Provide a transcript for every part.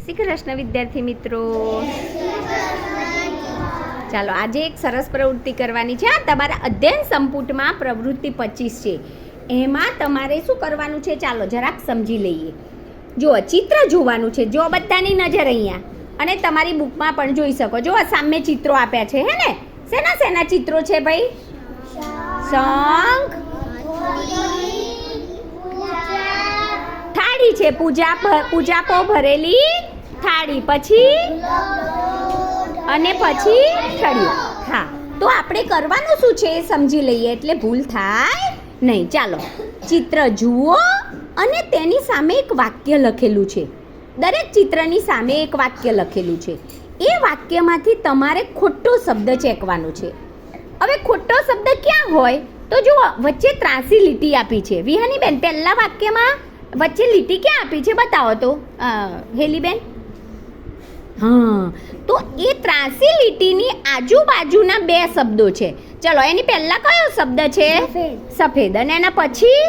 શ્રી કૃષ્ણ વિદ્યાર્થી મિત્રો, ચાલો આજે એક સરસ પ્રવૃત્તિ કરવાની છે. આ તમારા અધ્યયન સંપુટમાં પ્રવૃત્તિ 25 છે. એમાં તમારે શું કરવાનું છે ચાલો જરાક સમજી લઈએ. જો ચિત્ર જોવાનું છે, જો બધાની નજર અહીંયા, અને તમારી બુકમાં પણ જોઈ શકો. જો સામે ચિત્રો આપ્યા છે, હે ને? શેના શેના ચિત્રો છે ભાઈ? શંખ, થાળી છે, પૂજાપો ભરેલી થાળી, પછી અને પછી થળિયું. હા, તો આપણે કરવાનું શું છે એ સમજી લઈએ એટલે ભૂલ થાય નહીં. ચાલો ચિત્ર જુઓ અને તેની સામે એક વાક્ય લખેલું છે. દરેક ચિત્રની સામે એક વાક્ય લખેલું છે. એ વાક્યમાંથી તમારે ખોટો શબ્દ ચેકવાનો છે. હવે ખોટો શબ્દ ક્યાં હોય તો જુઓ, વચ્ચે ત્રાસી લીટી આપી છે. વિહાની બેન, પહેલા વાક્યમાં વચ્ચે લીટી ક્યાં આપી છે બતાવો તો હેલીબેન. હા, તો એ ત્રાસી લીટીની આજુબાજુના બે શબ્દો છે. ચલો, એની પહેલા કયો શબ્દ છે? સફેદ. અને એના પછી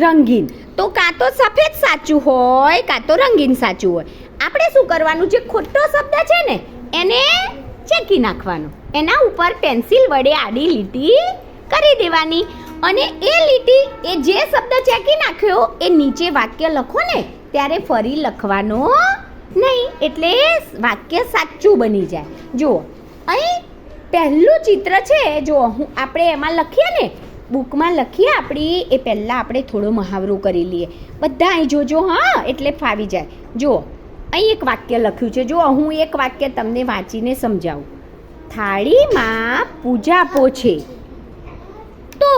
રંગીન. તો કાં તો સફેદ સાચું હોય કાં તો રંગીન સાચું હોય. આપણે શું કરવાનું છે? ખોટો શબ્દ છે ને એને ચેકી નાખવાનો. એના ઉપર પેન્સિલ વડે આડી લીટી કરી દેવાની. અને એ લીટી, એ જે શબ્દ ચેકી નાખ્યો એ નીચે વાક્ય લખો ને ત્યારે ફરી લખવાનો નહીં, એટલે વાક્ય સાચું બની જાય. જુઓ, અહીં પહેલું ચિત્ર છે. જો આપણે એમાં લખીએ ને, બુકમાં લખીએ આપણી, એ પહેલાં આપણે થોડો મહાવરો કરી લઈએ. બધા અહીં જોજો, હા, એટલે ફાવી જાય. જુઓ, અહીં એક વાક્ય લખ્યું છે. જો હું એક વાક્ય તમને વાંચીને સમજાવું. થાળીમાં પૂજાપો છે તો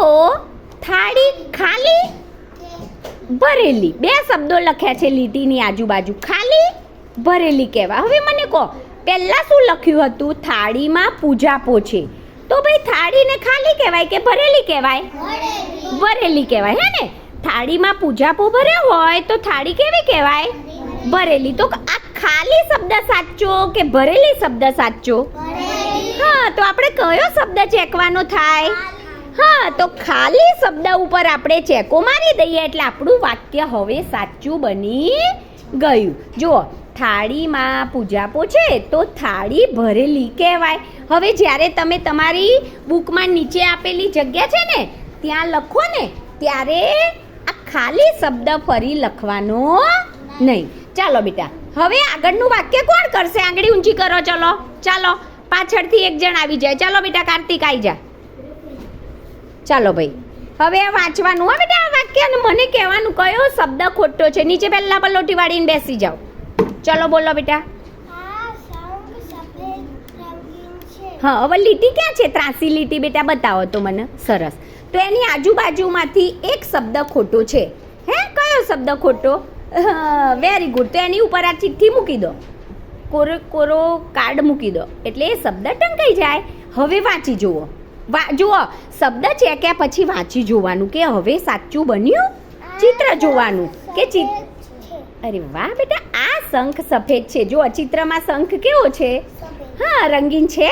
થાળી ખાલી ભરેલી. બે શબ્દો લખ્યા છે લીટીની આજુબાજુ. ખાલી ભરેલી કહેવાય. હવે મને કહો, પહેલાં શું લખ્યું હતું? થાળીમાં પૂજાપો છે. તો ભાઈ થાળીને ખાલી કહેવાય કે ભરેલી કહેવાય? ભરેલી કહેવાય, હે ને? થાળીમાં પૂજાપો ભર્યો હોય તો થાળી કેવી કહેવાય? ભરેલી. તો આ ખાલી શબ્દ સાચો કે ભરેલી શબ્દ સાચો? હા, તો આપણે કયો શબ્દ ચેકવાનો થાય? હા, તો ખાલી શબ્દ ઉપર આપણે ચેકો મારી દઈએ એટલે આપણું વાક્ય હવે સાચું બની ગયું. જુઓ, થાળીમાં પૂજાપો છે તો થાળી ભરેલી કહેવાય. હવે જ્યારે તમે તમારી બુકમાં નીચે આપેલી જગ્યા છે ને ત્યાં લખો ને ત્યારે આ ખાલી શબ્દ ફરી લખવાનો નહીં. ચાલો બેટા, હવે આગળનું વાક્ય કોણ કરશે? આંગળી ઊંચી કરો. ચલો ચાલો, પાછળથી એક જણ આવી જાય. ચાલો બેટા, કાર્તિક આવી જા. ચાલો ભાઈ, હવે વાંચવાનું. હા બેટા, આ વાક્ય મને કહેવાનું કયો શબ્દ ખોટો છે. નીચે પહેલા પલોટી વાળીને બેસી જાઓ. ચલો બોલો બેટા. હા, હવે લીટી ક્યાં છે? ત્રાસી લીટી બેટા બતાવો તો મને. સરસ. તો એની આજુબાજુમાંથી એક શબ્દ ખોટો છે. હે, કયો શબ્દ ખોટો? Very good. તો એની ઉપર આ ચિઠ્ઠી મૂકી દો, કોરો કાર્ડ મૂકી દો એટલે એ શબ્દ ટંકાઈ જાય. હવે વાંચી જુઓ. જુઓ, શબ્દ ચેક્યા પછી વાંચી જોવાનું કે હવે સાચું બન્યું. ચિત્ર જોવાનું કે અરે વાહ બેટા, આ શંખ સફેદ છે. જો ચિત્રમાં શંખ કેવો છે? હા, રંગીન છે.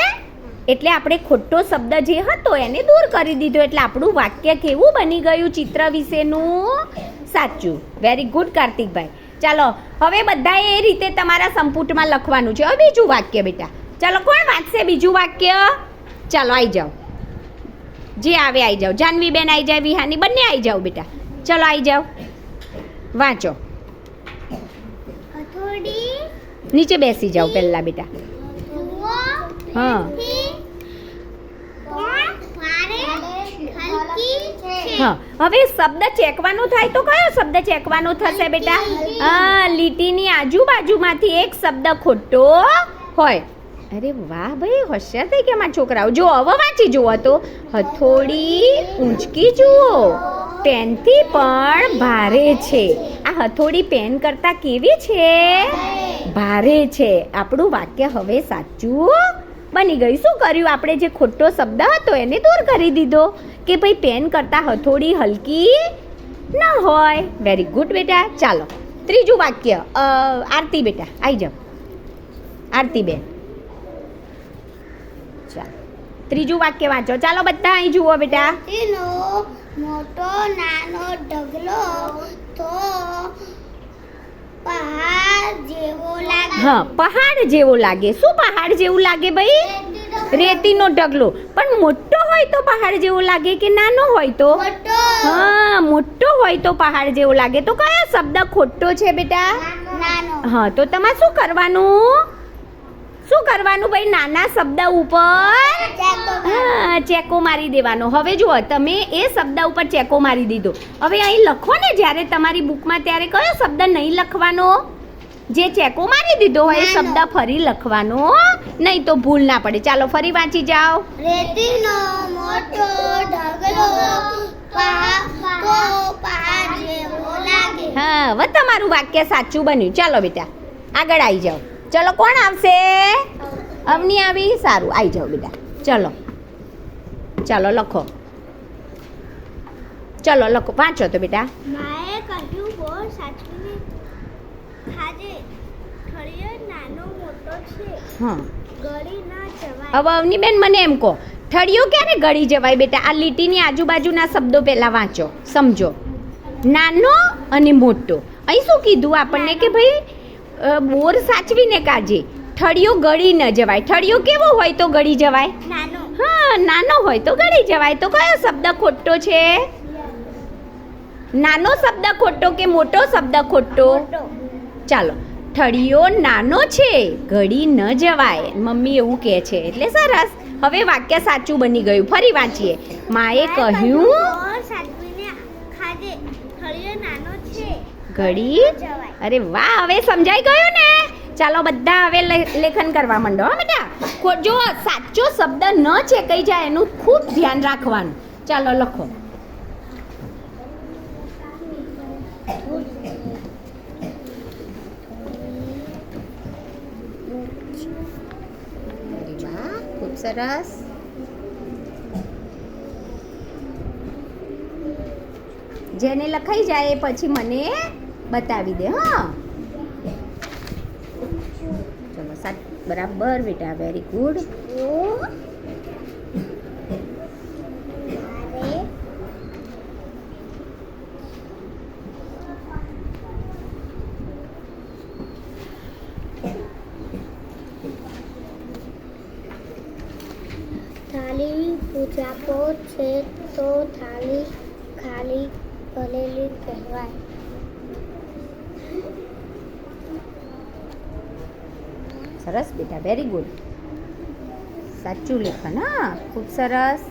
એટલે આપણે ખોટો શબ્દ જે હતો એને દૂર કરી દીધો એટલે આપણું વાક્ય કેવું બની ગયું? ચિત્ર વિશેનું સાચું. Very good Kartikbhai. ચાલો, હવે બધાએ એ રીતે તમારા સંપુટમાં લખવાનું છે. હવે બીજું વાક્ય બેટા. ચાલો, કોણ વાંચશે બીજું વાક્ય? ચાલો આવી જાઓ, જે આવે આવી જાઓ. જાનવી બેન આવી જાય, વિહાની બંને આવી જાઓ બેટા. ચલો આવી જાઓ, વાંચો. નીચે બેસી જાઓ પહેલા બેટા. હા હા, હવે શબ્દ ચેકવાનો થાય તો કયો શબ્દ ચેકવાનો થશે બેટા? હા, લીટીની આજુબાજુમાંથી એક શબ્દ ખોટો હોય. અરે વાહ ભાઈ, હોશિયાર થઈ ગયા મારા છોકરાઓ. જો હવે વાંચી જુઓ તો. હથોડી ઊંચકી જુઓ, પેનથી પણ ભારે છે. આ હથોડી પેન કરતા કેવી છે? ભારે છે. આપણું વાક્ય હવે સાચું બની ગયું. શું કર્યું આપણે? જે ખોટો શબ્દ હતો એને દૂર કરી દીધો કે ભાઈ પેન કરતા હથોડી હલકી ન હોય. વેરી ગુડ બેટા. ચાલો, ત્રીજું વાક્ય. આરતી બેટા આવી જાઓ. આરતી બેન, ચાલો ત્રીજું વાક્ય વાંચો. ચાલો બધા અહીં જુઓ બેટા. મોટો નાનો ઢગલો તો પહાડ હા પહાડ જેવો લાગે. શું પહાડ જેવું લાગે ભાઈ? રેતીનો ઢગલો. પણ મોટો હોય તો પહાડ જેવો લાગે કે નાનો હોય તો? હા મોટો હોય તો પહાડ જેવો લાગે. તો કયો શબ્દ ખોટો છે બેટા? હા તો તમારે શું કરવાનું? શું કરવાનું ભાઈ? નાના શબ્દ ઉપર હા ચેકો મારી દેવાનો. હવે જુઓ તમે એ શબ્દ ઉપર ચેકો મારી દીધો. હવે અહીં લખો ને જ્યારે તમારી બુકમાં ત્યારે કયો શબ્દ નહીં લખવાનો? જે ચેકો મારી દીધો હોય એ શબ્દ ફરી લખવાનો નહીં તો ભૂલ ના પડે. ચાલો ફરી વાંચી જાઓ. રેતીનો મોટો ઢગલો પહાડ જેવો લાગે. હા હવે તમારું વાક્ય સાચું બન્યું. ચાલો બેટા આગળ આવી જાઓ. ચલો કોણ આવશે? અવની આવી? સારું આવી જાઓ બેટા. ચલો ચાલો લખો. ચલો લખો વાંચો તો બેટા. માએ કહ્યું બોર સાચવીને ખાજે થળિયો નાનો મોટો છે હા ગળી ના જવાય. હવે અવની બેન મને એમ કહો ઠળિયો ક્યારે ગળી જવાય બેટા? આ લીટીની આજુબાજુના શબ્દો પહેલાં વાંચો સમજો. નાનો અને મોટો. અહીં શું કીધું આપણને કે ભાઈ બોર સાચવીને કાજે ઠળિયો ગળી ન જવાય. ઠળિયો કેવો હોય તો ગળી જવાય? નાનો. હા નાનો હોય તો ગળી જવાય. તો કયો શબ્દ ખોટો છે? નાનો શબ્દ ખોટો કે મોટો શબ્દ ખોટો? ચાલો ઠળિયો નાનો છે ગળી ન જવાય મમ્મી એવું કહે છે એટલે સરસ. હવે વાક્ય સાચું બની ગયું. ફરી વાંચીએ. માએ કહ્યું બોર સાચવીને ખાજે થળિયો નાનો છે ઘડી. જવાય. અરે વાહ હવે સમજાઈ ગયું ને. ચાલો બધા હવે લેખન કરવા માંડો. હા બેટા જો સાચો શબ્દ ન ચેકાઈ જાય એનું ખૂબ ધ્યાન રાખવાનું. ચાલો લખો. ખૂબ સરસ. જેને લખાઈ જાય એ પછી મને બતાવી દે. હા ચલો સાત બરાબર બેટા. Very good. થાળી પૂજાપો છે તો થાળી ખાલી ભરેલી કહેવાય. સરસ બેટા વેરી ગુડ. સાચું લેખન. હા ખૂબ સરસ.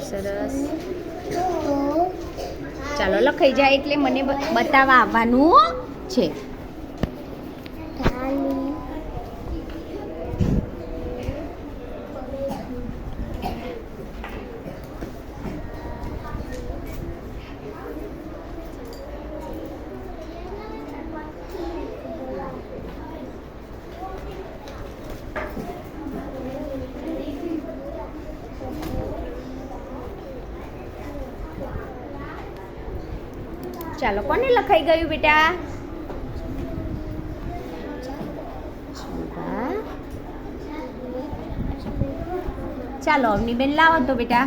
સરસ. ચાલો લખાઈ જાય એટલે મને બતાવવા આવવાનું છે. ચાલો કોને લખાઈ ગયું બેટા? ચાલો અવની બેન લાવો તો બેટા.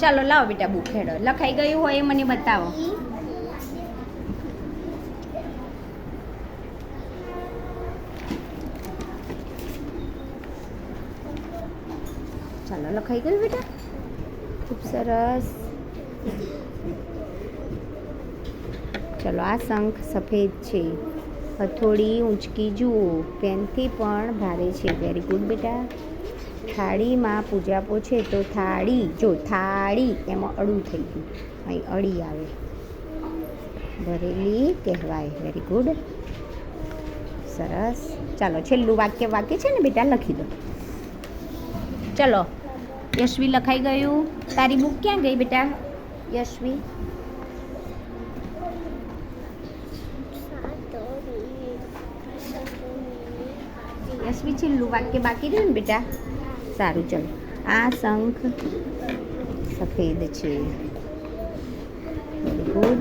ચાલો લાવો બેટા બુક હેડો. લખાઈ ગયું હોય એ મને બતાવો. ચાલો લખાઈ ગયું બેટા. ખૂબ સરસ. ચલો આ શંખ સફેદ છે. હથોડી ઊંચકી જુઓ. પેનથી પણ ભારે છે. વેરી ગુડ બેટા. થાળીમાં પૂજાપો છે તો થાળી. જો થાળી એમાં અડું થઈ ગયું. અહીં અડી આવે. ભરેલી કહેવાય. Very good. સરસ. ચાલો છેલ્લું વાક્ય છે ને બેટા લખી દો. ચલો યશવી લખાઈ ગયું. તારી બુક ક્યાં ગઈ બેટા યશવી? યશવી છેલ્લું વાક્ય બાકી રહ્યું ને બેટા? સારું ચલો. આ શંખ સફેદ છે. Very good.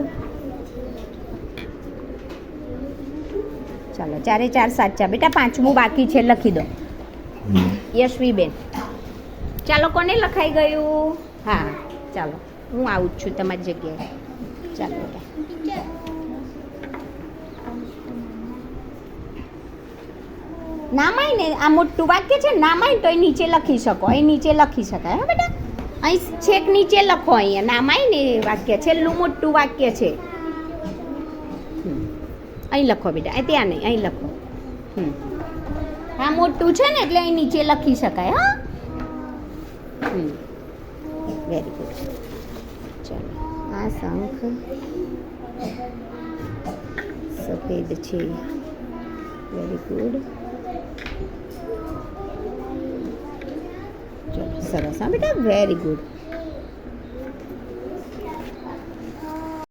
ચાલો 4 સાચા બેટા. 5મું બાકી છે, લખી દો યશવી બેન. ચાલો કોને લખાઈ ગયું? હા ચાલો હું આવું જ છું તમારી જગ્યાએ. ચાલો બેટા. નામાય ને આ મોટું વાક્ય છે, નામાય તો એ નીચે લખી શકો. અહીં નીચે લખી શકાય હા બેટા. અહીં છેક નીચે લખો. અહીંયા નામાય ને વાક્ય છેલ્લું મોટું વાક્ય છે. અહીં લખો બેટા. ત્યાં નહીં, અહીં લખો. હા મોટું છે ને એટલે અહીં નીચે લખી શકાય. હા વેરી ગુડ. ચાલો આ શંખ સફેદ છે. Very good. ચલો સરસ હા બેટા. Very good.